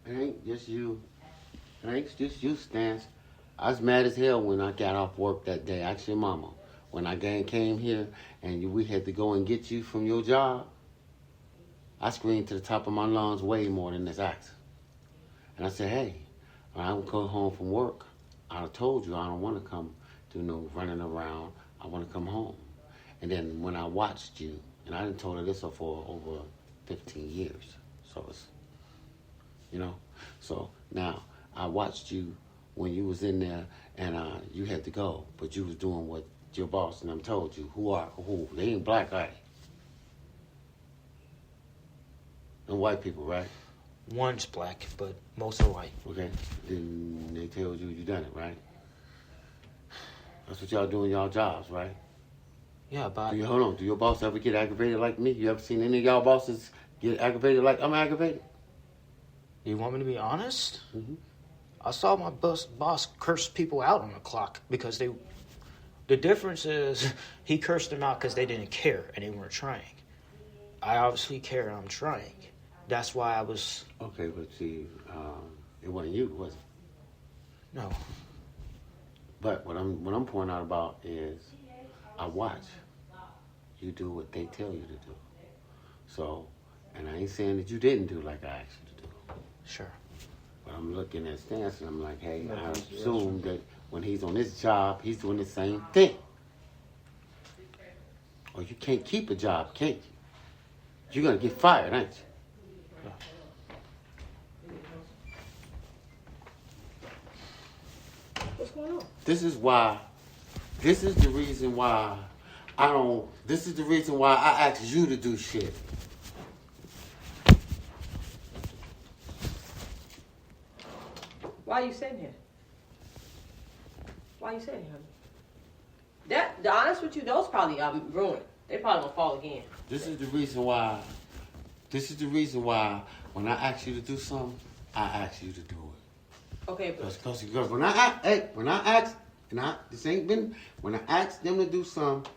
It ain't just you. It ain't just you, Stance. I was mad as hell when I got off work that day. Ask your mama. When I came here and we had to go and get you from your job, I screamed to the top of my lungs way more than this accident. And I said, hey, when I would go home from work, I told you I don't want to come do no running around. I want to come home. And then when I watched you, and I didn't told her this for over 15 years. So it's, So now I watched you when you was in there and you had to go, but you was doing what your boss and them told you. Who? They ain't black, right? And white people, right? One's black, but most are white. Okay. Then they told you done it, right? That's what y'all do in y'all jobs, right? Yeah, but... Hold on. Do your boss ever get aggravated like me? You ever seen any of y'all bosses get aggravated like I'm aggravated? You want me to be honest? Mm-hmm. I saw my boss curse people out on the clock because they... The difference is he cursed them out because they didn't care and they weren't trying. I obviously care and I'm trying. That's why I was... Okay, but see, it wasn't you, was it? No. But what I'm pointing out about is I watch you do what they tell you to do. So, and I ain't saying that you didn't do like I asked you to do. Sure. But I'm looking at Stance and I'm like, hey, I assume that when he's on his job, he's doing the same thing. Or you can't keep a job, can't you? You're going to get fired, ain't you? Yeah. What's going on? This is the reason why I asked you to do shit. Why are you sitting here? Why are you sitting here? That, to be honest with you, those probably ruined. They probably gonna fall again. This is the reason why when I ask you to do something, I ask you to do it. Okay, but Because when I ask them to do something,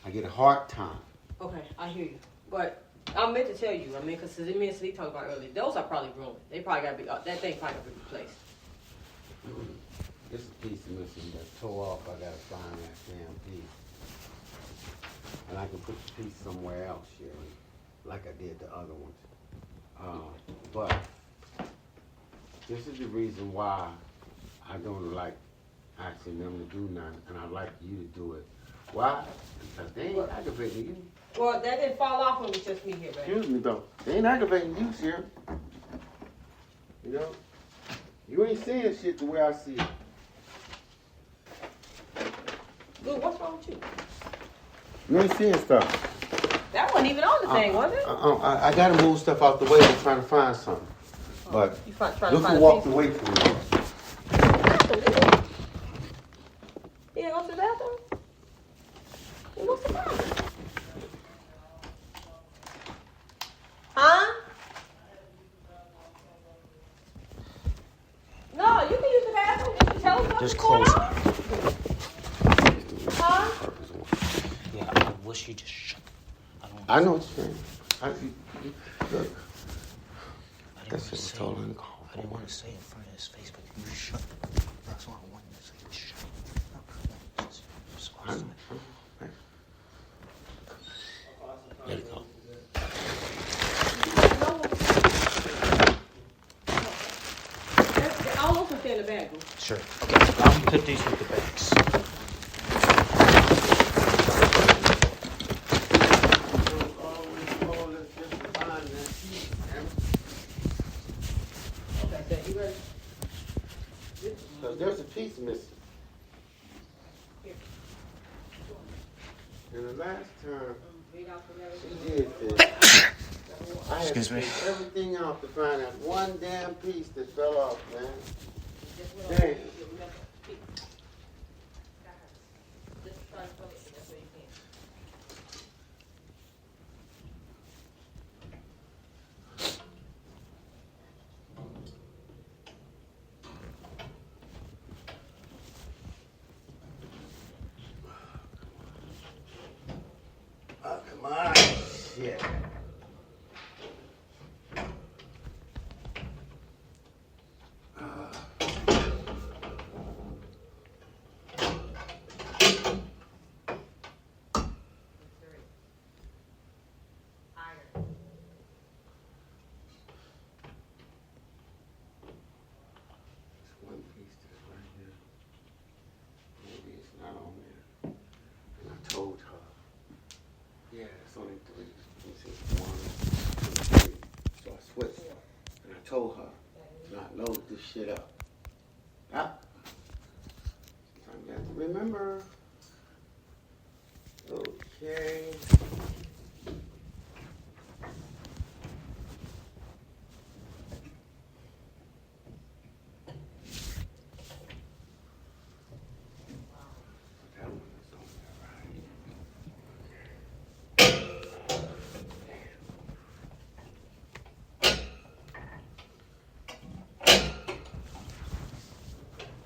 I get a hard time. okay, I hear you. But I meant to tell you. I mean, because me and Sleep talked about earlier, those are probably ruined. They probably gotta be. That thing probably gotta be replaced. This is a piece missing that tore off. I gotta find that damn piece. And I can put the piece somewhere else, Sherry, like I did the other ones. But this is the reason why I don't like asking them to do nothing, and I like you to do it. Why? Because they ain't aggravating you. Well, that didn't fall off when it was just me here, baby. Excuse me, though. They ain't aggravating you, Sherry. You know? You ain't seeing shit the way I see it. Dude, what's wrong with you? You ain't seeing stuff. That wasn't even on the thing, was it? I gotta move stuff out the way. I'm trying to find something. But You trying to look find who a walked piece? away from me. You ain't go to the bathroom? Well, what's the problem? Huh? No, you can use the bathroom. You can tell us what's Just going close on. Huh? Yeah, I wish you just shut. I know what you're saying. Look, I that shit was told in the car. I didn't want to say it in front of his face, but you shut. That's what I wanted to say. You shut. No, come on. Just listen. Let it go. All those can stay in the bag. Boo. Sure. Okay, I'm gonna put these with the bags. Okay, so you ready? Because there's a piece missing. And the last time she did this, I had Excuse to me. take everything out to find that one damn piece that fell off, man. Damn. Oh, come on. Shit. told her to not load this shit up. Stop. You have to remember. Okay. That one is on there, right?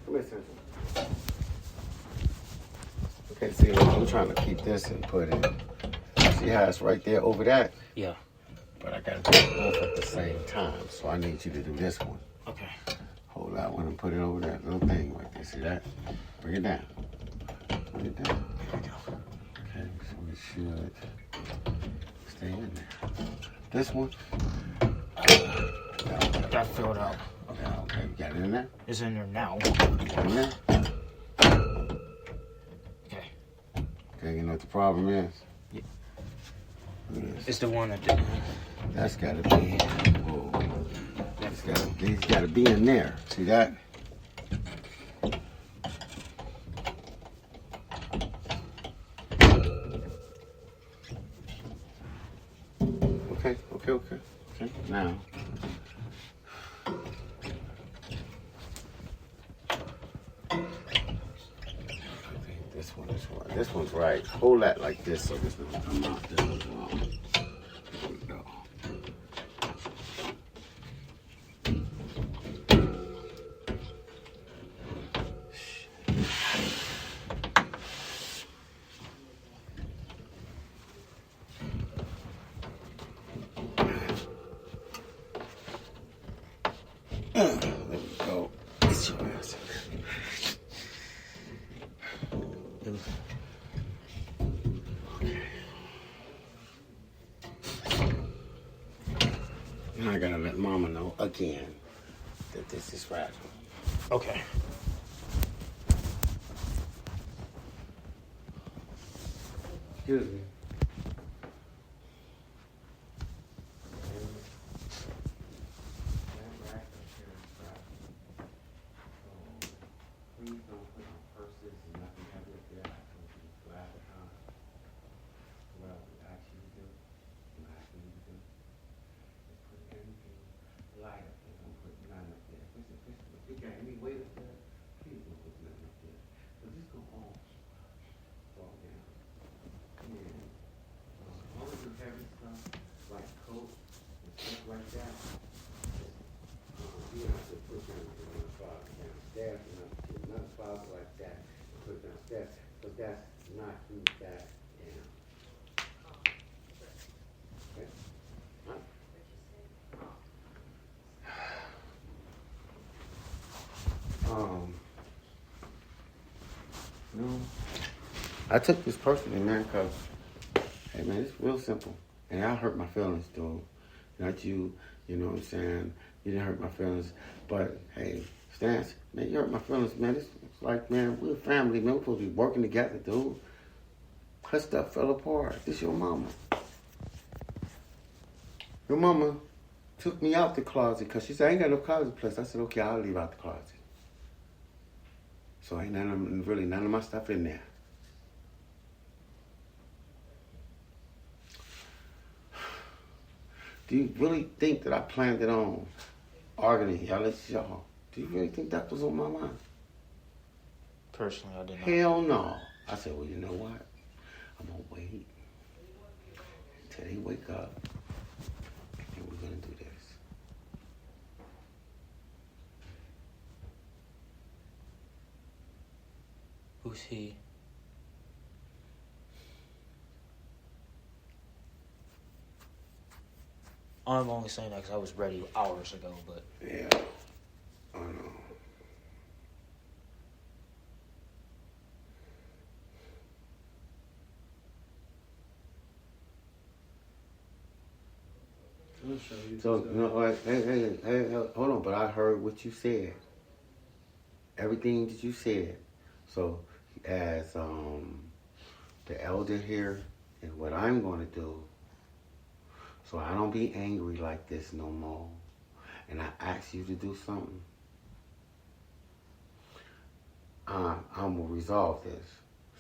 Come here, Central. Okay, see, I'm trying to keep this and put in. See how it's right there over that? Yeah. But I gotta do it both at the same time, so I need you to do this one. Okay. Hold that one and put it over that little thing right there. See that? Bring it down. Bring it down. There we go. Okay, so we should stay in there. This one? Got filled out. Okay, you got it in there? It's in there now. Got it in there? Okay. Okay, you know what the problem is? Yeah. Look at this. It's the one that didn't. That's gotta be. Whoa. These gotta be in there. See that? Okay. Now. This one's right. Hold that like this so this doesn't come out. This one's wrong. There we go. There we go. Get your ass in there. Now I gotta let Mama know again that this is fragile. Okay. Excuse me. Please don't put on purses and nothing heavy up there. I told you to laugh at time. What I would ask you to do, I'm asking you to do, is put anything light up there. Don't put none up there. Listen, if you got any weight up there, please don't put none up there. But just go home. Fall down. And all of the heavy stuff, like coats and stuff like that, you have to put them in the closet downstairs and another closet like that and put it downstairs. But that's not who that down. Okay? Huh? No. I took this personally, man, because, hey, man, it's real simple. And I hurt my feelings, though. Not you, you know what I'm saying? You didn't hurt my feelings. But, hey, Stance, man, you hurt my feelings, man. It's like, man, we're a family, man. We're supposed to be working together, dude. Her stuff fell apart. This your mama. Your mama took me out the closet because she said, I ain't got no closet place. I said, okay, I'll leave out the closet. So ain't really none of my stuff in there. Do you really think that I planned it on arguing y'all? Do you really think that was on my mind? Personally, I did not. Hell no. I said, well, you know what? I'm going to wait until they wake up, and we're going to do this. Who's he? I'm only saying that because I was ready hours ago, but... Yeah. I know. So, you know, like, hey, hold on, but I heard what you said. Everything that you said. So, as the elder here, and what I'm going to do, so I don't be angry like this no more, and I ask you to do something, I'm going to resolve this.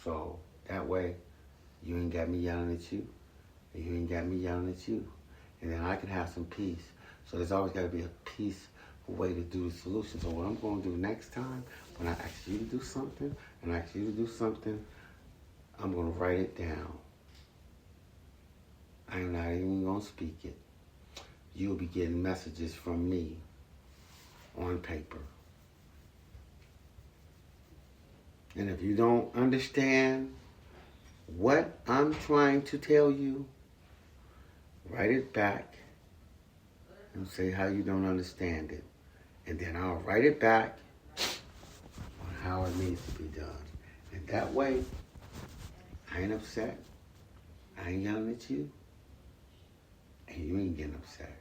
So that way, you ain't got me yelling at you, and you ain't got me yelling at you. And then I can have some peace. So there's always got to be a peaceful way to do the solution. So what I'm going to do next time, when I ask you to do something, and I ask you to do something, I'm going to write it down. I'm not even going to speak it. You'll be getting messages from me on paper. And if you don't understand what I'm trying to tell you, write it back and say how you don't understand it. And then I'll write it back on how it needs to be done. And that way, I ain't upset. I ain't yelling at you. And you ain't getting upset.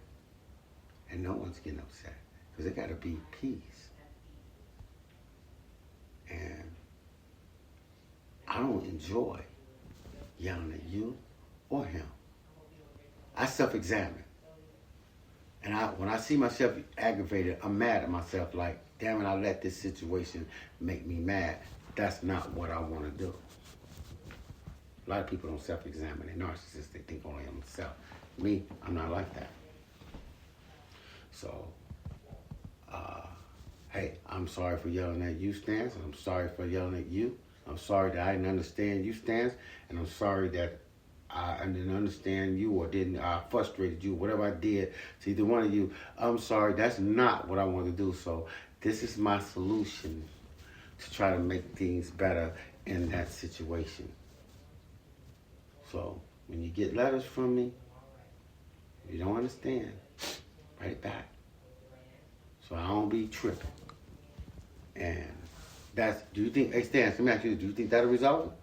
And no one's getting upset. Because there got to be peace. And I don't enjoy yelling at you or him. I self-examine. And when I see myself aggravated, I'm mad at myself like, damn it, I let this situation make me mad. That's not what I want to do. A lot of people don't self-examine. They're narcissists. They think only of themselves. Me, I'm not like that. So, hey, I'm sorry for yelling at you, Stance, and I'm sorry for yelling at you. I'm sorry that I didn't understand you, Stance, and I'm sorry that I didn't understand you or I frustrated you, whatever I did to either one of you. I'm sorry, that's not what I want to do. So this is my solution to try to make things better in that situation. So when you get letters from me, if you don't understand, write it back. So I don't be tripping. And do you think, hey Stan, let me ask you, do you think that'll resolve it?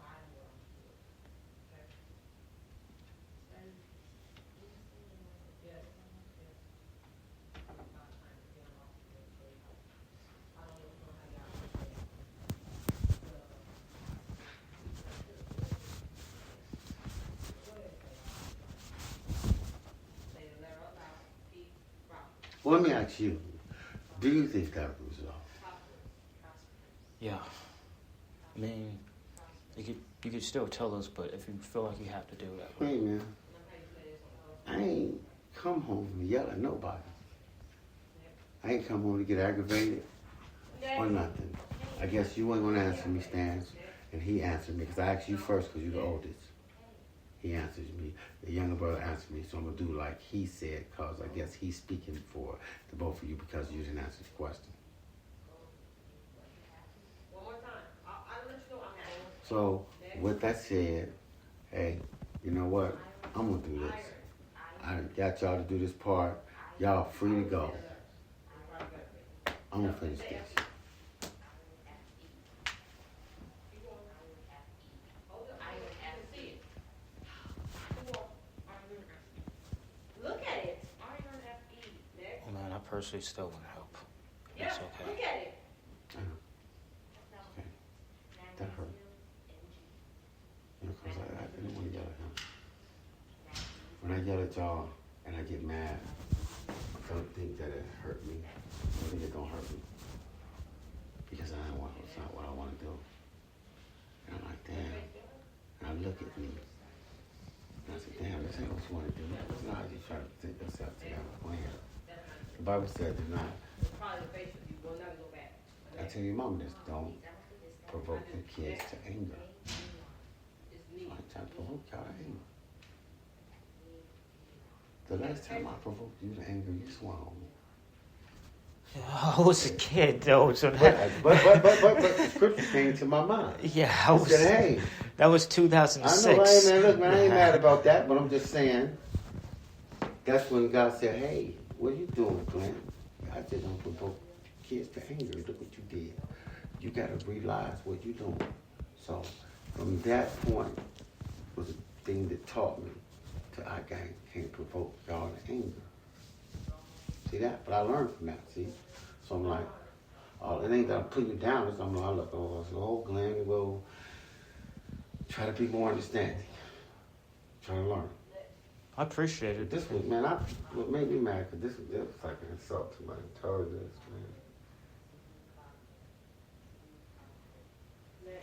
Well, let me ask you, do you think that'll resolve? Yeah. I mean, you could still tell us, but if you feel like you have to do that. Hey, man. I ain't come home to yell at nobody. I ain't come home to get aggravated or nothing. I guess you ain't going to answer me, Stans. And he answered me, because I asked you first because you're the oldest. He answers me. The younger brother answered me, so I'm going to do like he said, because I guess he's speaking for the both of you because you didn't answer the question. One more time. I'll let you know I'm having. So, with that said, hey, you know what? I'm going to do this. I got y'all to do this part. Y'all free to go. I'm going to finish this. Look at it. Oh man, I personally still want to help. Yeah, It's okay. look at it. I know. Okay. That hurt. Because I didn't want to yell at him. When I yell at y'all and I get mad, I don't think that it hurt me. I think it don't hurt me. Because it's not what I want to do. And I'm like, damn. And I look at me. And I said, damn, this ain't what you want to do. It's not how you try to take yourself to that plan. The Bible said, do not. Probably the face of you. We'll never go back. I tell your mom this, don't provoke your kids to anger. I ain't trying to provoke y'all to anger. The last time I provoked you to anger, you swung on me. I was a kid though, so that. But the scripture came to my mind. Yeah, I was. Said, hey, that was I 2006. know, hey, man, look, man, I ain't mad about that, but I'm just saying. That's when God said, hey, what are you doing, Glenn? I just don't provoke kids to anger. Look what you did. You got to realize what you're doing. So from that point was a thing that taught me to I can't provoke y'all to anger. See that? But I learned from that, see? So I'm like, oh, it ain't that I'm putting you down. It's I'm like, look, oh, Glenn, we'll try to be more understanding. Try to learn. I appreciate it. This was, man, what made me mad, because this was like an insult to my intelligence, man.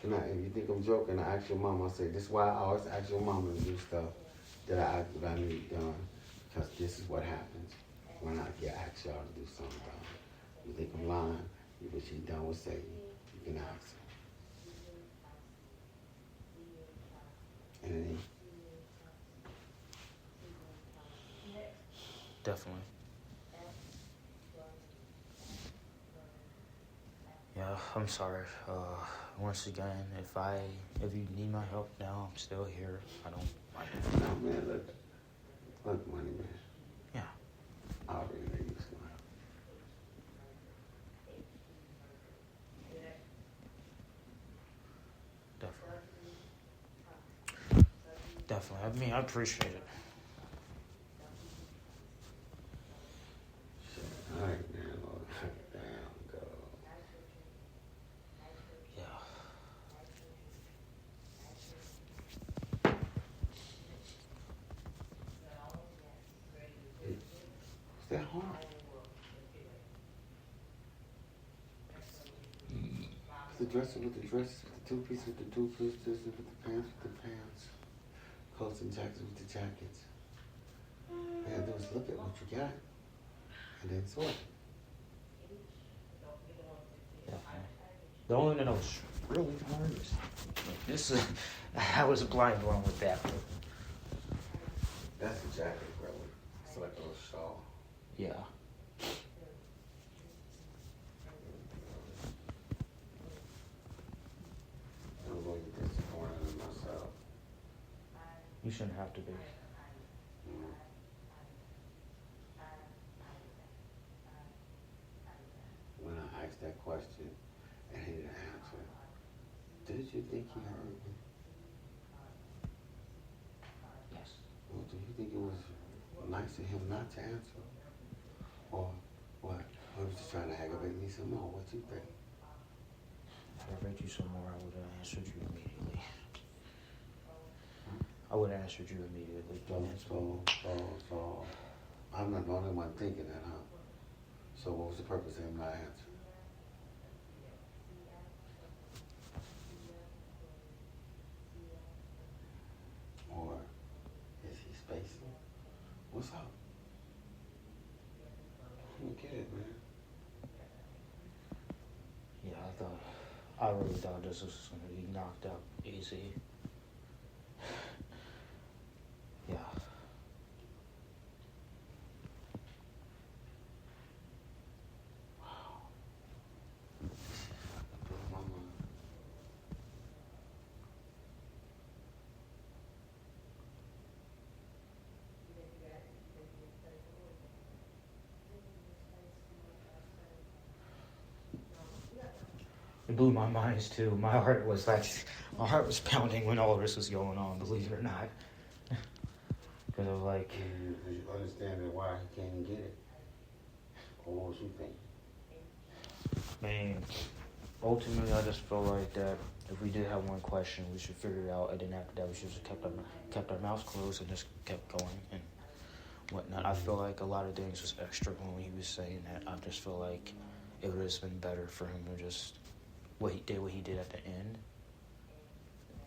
And if you think I'm joking, I ask your mama, I say, this is why I always ask your mama to do stuff that I need done, because this is what happens when I get asked y'all to do something done. You think I'm lying, what she done with Satan, you can ask her. And Definitely. Yeah, I'm sorry. Once again, if you need my help now, I'm still here. I don't mind. no, man, look, money, man. Yeah. I already know you smile. Definitely. I mean, I appreciate it. All right, man, Lord, down, go. Yeah. Is that hard? The dresser with the dress, the two-piece with the two-piece, with the pants with the pants, coats and jackets with the jackets. Man, just look at what you got, and then sort it. The only thing that was really hard is this. I was blind wrong with that. That's a jacket, brother. It's like a little shawl. Yeah. I'm going to be disappointed in myself. You shouldn't have to be. When I asked that question and he didn't answer, did you think he heard me? Yes. Well, do you think it was nice of him not to answer? Or what? Or was just trying to aggravate me some more? What you think? If I read you some more, I would have answered you immediately. I would have answered you immediately. So, I'm not the only one thinking that, huh? So what was the purpose of him not answering? Or is he spacing? What's up? I don't get it, man. Yeah, I really thought this was going to be knocked out easy. Yeah. Blew my mind. It blew my mind too. My heart was pounding when all this was going on, believe it or not. Because I was like, Did you understand why he can't get it? Or what was you thinking? man, ultimately I just felt like that if we did have one question, we should figure it out. And then after that, we should just kept our mouths closed and just kept going and whatnot. I feel like a lot of things was extra when he was saying that. I just feel like it would have been better for him to just what he did at the end,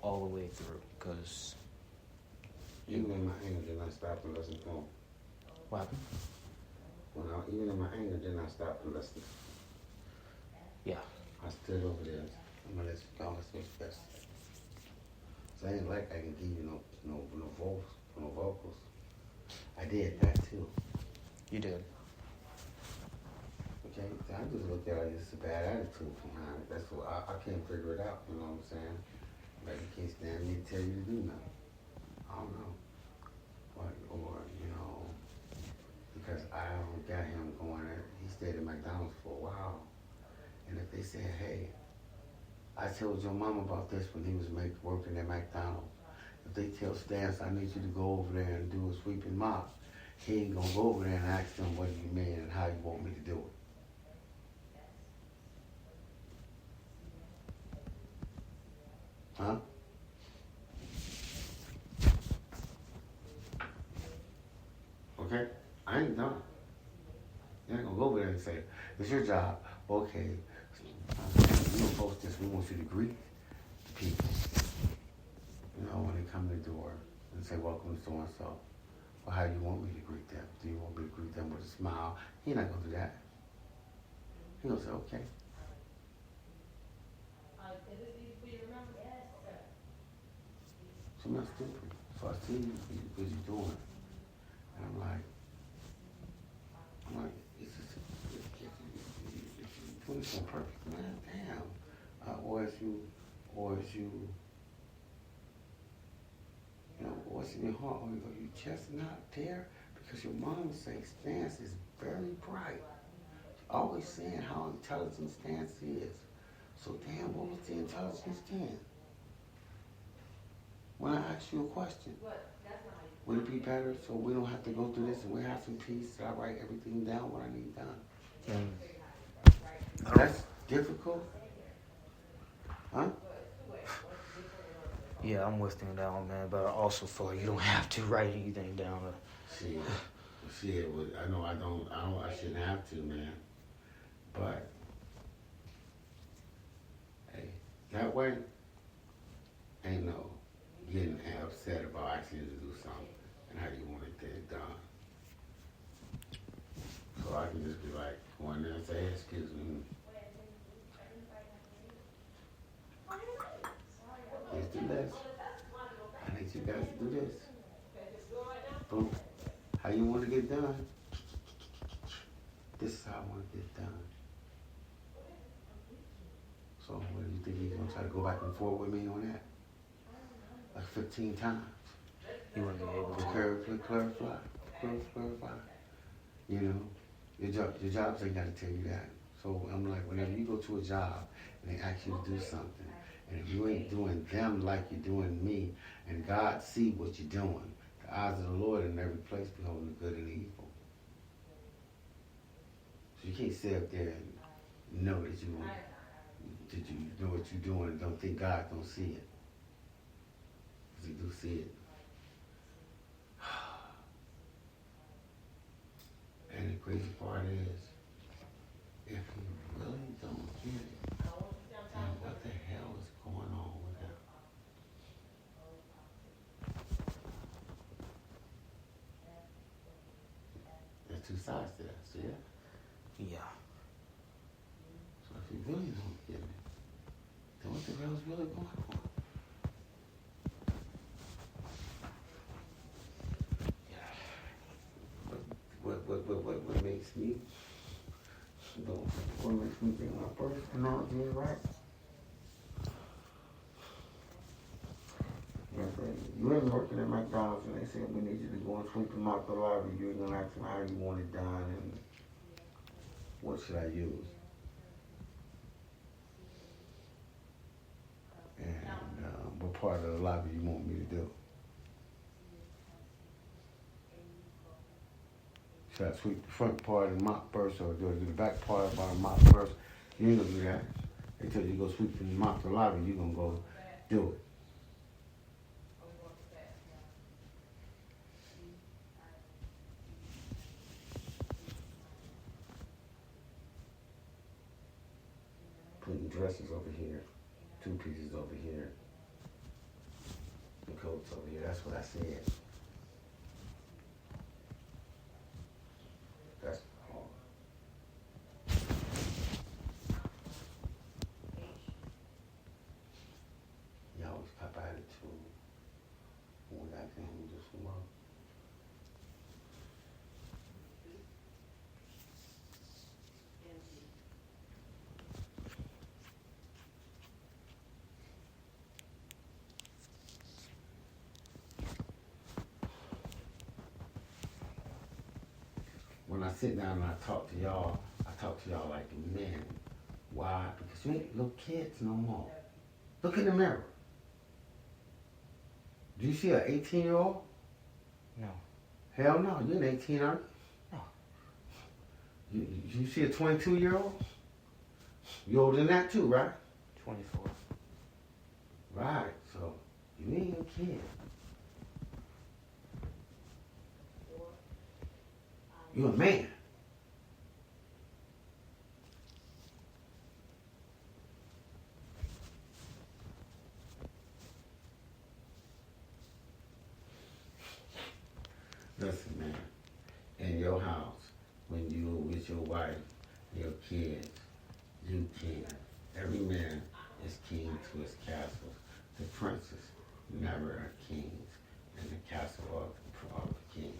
all the way through. Because Even in my anger, did I stop and listen to him? what happened? Even in my anger, did I stop and listen? Yeah. I stood over there. I'm gonna let you what's best. So I ain't like I can give you no vocals. I did that too. You did. Okay, I just look at it as a bad attitude behind it. That's what I can't figure it out. You know what I'm saying? Like you can't stand me to tell you to do nothing. I don't know. Or because I don't got him going. He stayed at McDonald's for a while, and if they said, hey, I told your mom about this when he was working at McDonald's. If they tell Stance, I need you to go over there and do a sweep and mop, he ain't gonna go over there and ask them what you mean and how you want me to do it. Huh? Okay? I ain't done. You ain't gonna go over there and say, it's your job. Okay, we gonna post this. We want you to greet people. You know, when they come to the door and say, welcome to so-and-so. Well, how do you want me to greet them? Do you want me to greet them with a smile? He's not gonna do that. He gonna say, okay. So I'm not stupid. So I see you because you're doing it. And I'm like, it's just, you're doing this on purpose, man. Damn. Or it's you, you know, what's in your heart? Or your chest not there? Because your mom says Stance is very bright. Always saying how intelligent Stance is. So damn, what was the intelligence then? When I ask you a question, would it be better so we don't have to go through this and we have some peace that I write everything down what I need done? That's difficult? Huh? Yeah, I'm with you on that one, man. But I also feel like you don't have to write anything down. See, I know I shouldn't have to, man. But, hey, that way, ain't no getting upset about asking you to do something and how you want it done. So I can just be like, go in there and say, hey, excuse me. Here's the list. I need you guys to do this. Boom. How you want to get done? This is how I want to get done. So what do you think he's going to try to go back and forth with me on that? Like 15 times. You want to be able to clarify. You know, your jobs ain't got to tell you that. So I'm like, whenever you go to a job and they ask you to do something, and if you ain't doing them like you're doing me, and God see what you're doing, the eyes of the Lord in every place beholding the good and the evil. So you can't sit up there and know that you know what you're doing and don't think God don't see it. Because he do see it. And the crazy part is, if you really don't get it, then what the hell is going on with him? There's two sides to that, see that? Yeah. So if you really don't get it, then what the hell is really going on? What makes me, what makes me think my personality is right? You ain't working at McDonald's and they said we need you to go and sweep them out the lobby. You're gonna ask them how you want it done and what should I use? And what part of the lobby you want me to do? Should I sweep the front part and mop first, or do I do the back part about the mop first? You ain't gonna do that. They tell you to go sweep and mop the lobby, you're gonna go do it. Putting dresses over here, 2 pieces over here, the coats over here. That's what I said. That's all. You always pop attitude when we got things to do some work. When I sit down and I talk to y'all like men. Why? Because you ain't little kids no more. Look in the mirror. Do you see an 18-year-old? No. Hell no, you're an 18, aren't you? No. You see a 22-year-old? You older than that too, right? 24. Right, so you ain't a kid. You're a man. Listen, man. In your house, when you with your wife, your kids, you king. Every man is king to his castle. The princes never are kings in the castle of the king,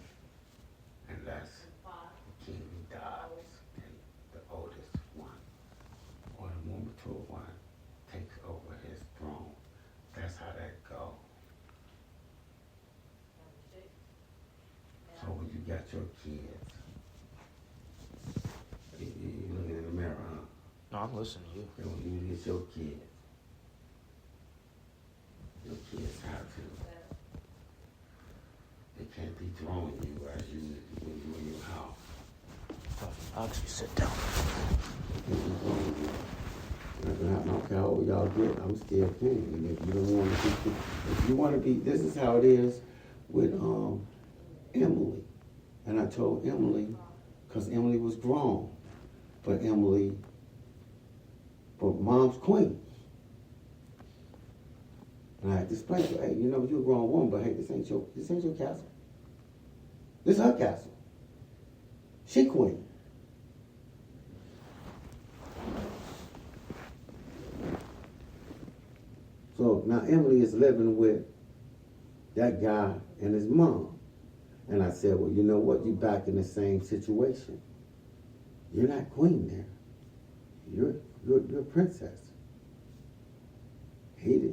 unless the king dies and the oldest one or the more mature one takes over his throne. That's how that goes. So when you got your kids, you look in the mirror, huh? No, I'm listening to you. And when you get your kids have to. They can't dethrone you as you when you in your house. I'll actually sit down. I don't care how old y'all get, I'm still king. And if you don't want to be, if you want to be, this is how it is with Emily. And I told Emily, because Emily was grown, but mom's queen. And I had to explain to her, hey, you know, you're a grown woman, but hey, this ain't your castle. This is her castle. She queen. So now Emily is living with that guy and his mom. And I said, well, you know what? You're back in the same situation. You're not queen there. You're a princess. He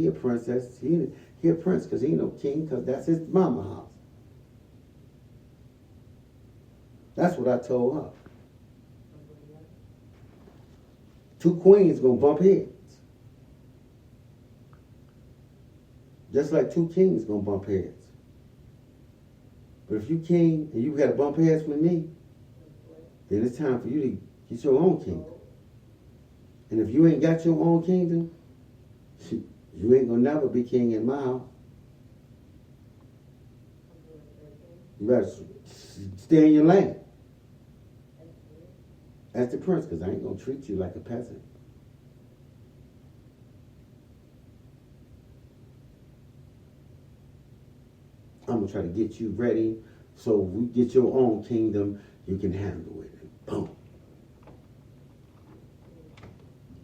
a princess. He a prince because he ain't no king because that's his mama house. That's what I told her. Two queens gonna bump heads. Just like two kings gonna bump heads. But if you king and you gotta bump heads with me, then it's time for you to get your own kingdom. And if you ain't got your own kingdom, you ain't gonna never be king in my house. You better stay in your lane. As the prince, because I ain't gonna treat you like a peasant. I'm gonna try to get you ready so we get your own kingdom, you can handle it. And boom.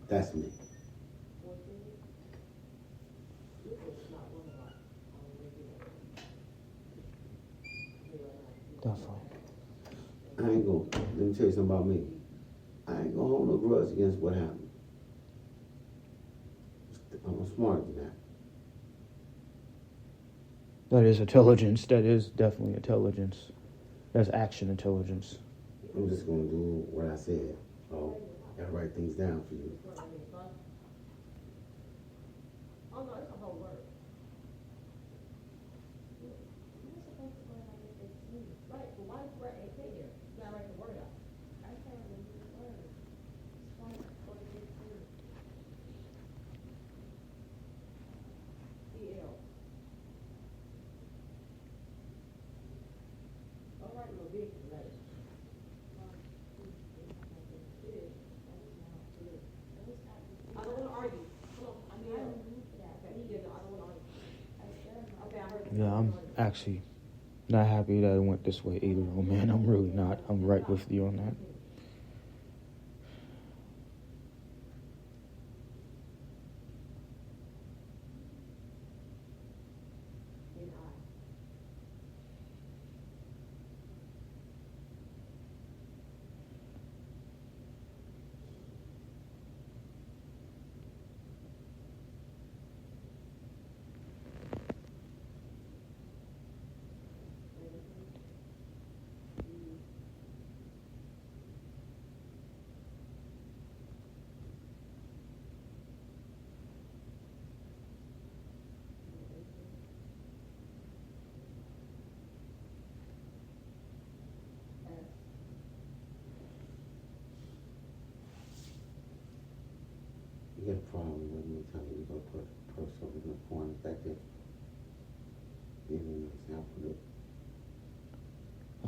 That's me. Definitely. I ain't gonna, let me tell you something about me. I ain't gonna hold no grudge against what happened. I'm smarter than that. That is intelligence. That is definitely intelligence. That's action intelligence. I'm just gonna do what I said. Oh, gotta write things down for you. Oh no, it's a whole word. Right, but why did you write AK there? You gotta write the word out. I can't remember the word. EL. Don't write no big letters. I don't want to argue. Come on, I need help. Okay, I don't want to argue. Okay, I heard. Yeah, I'm actually not happy that it went this way either. Oh man, I'm really not. I'm right with you on that.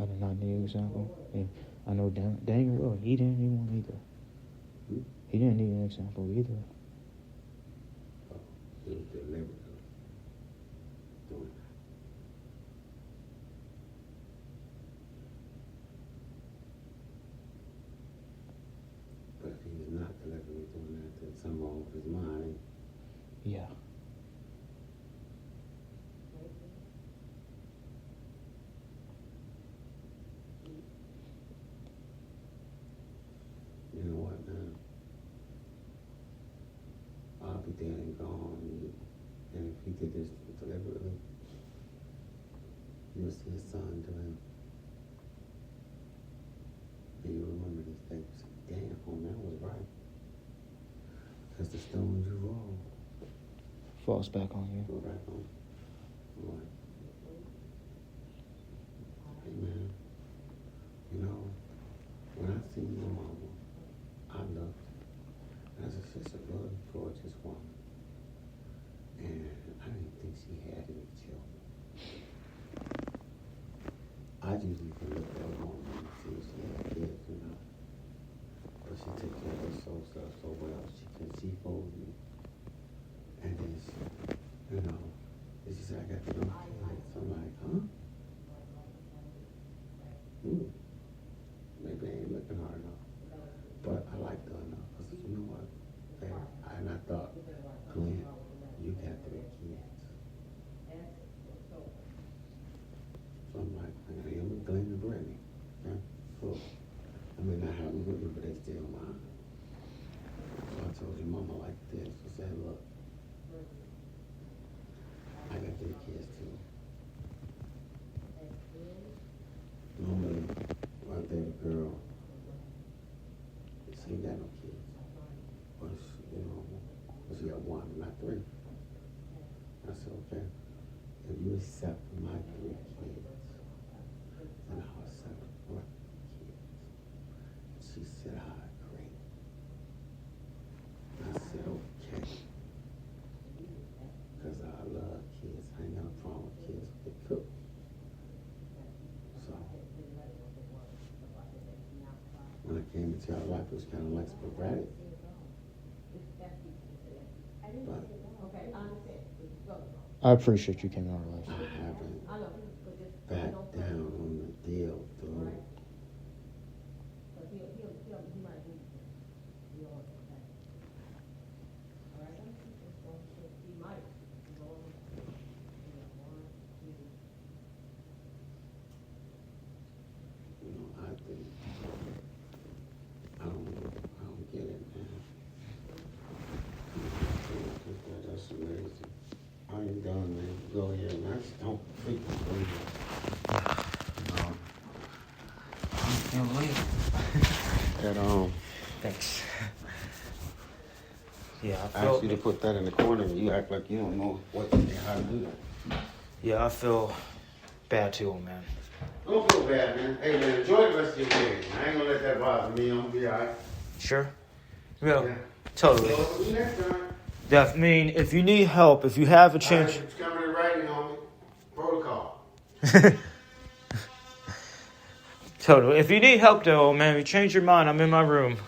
I did not need an example. And I know dang well he didn't need one either. He didn't need an example either. It was deliberate. Doing that. But if he's not deliberately doing that, then something wrong with his mind. Yeah. You know what, man? I'll be dead and gone. And if he did this deliberately, you'll see his son do him. And you remember this day. You say, damn, homie, I was right. Because the stones you roll Falls back on you. go back on. Right. Hey, man. You know, when I see your mama, I looked. That's just a really gorgeous woman. And I didn't think she had any children. I usually can look at a woman and see if she had kids, you know. But she took care of her soul stuff so well. She holds me. And then she, you know, and she said, I got no kids. I'm like, huh? Maybe I ain't looking hard enough. But I liked her enough. I said, you know what? And I thought, Glenn, you got 3 kids. So I'm like, I am with Glenn and Brittany. Okay? Cool. I may not have them with me, but they still mine. So I told your mama like this. I said, look, I got 3 kids too. Normally, when I date a girl, she ain't got no kids. But she got 1, not 3. I said, okay, if you accept my 3 kids, then I'll accept your kids. She said, I agree. I said, okay. Because I love kids. I ain't got a problem with kids. They cook. So, when I came into our life, it was kind of like sporadic. But I appreciate you came in our life. I haven't backed down on the deal, dude. You know, I think I don't get it, man. That's amazing. I ain't done, man. Go ahead, man. I just don't freaking believe it. I can't believe it. At Thanks. Yeah, I asked you to put that in the corner, and you act like you don't know how to do that. Yeah, I feel bad too, old man. Don't feel bad, man. Hey, man, enjoy the rest of your day. I ain't gonna let that bother me. I'm gonna be all right. Sure? Yeah, Yeah. totally. So, see you next time. I mean, if you need help, if you have a chance... It's coming in writing on me. Protocol. Totally. If you need help, though, old man, if you change your mind, I'm in my room.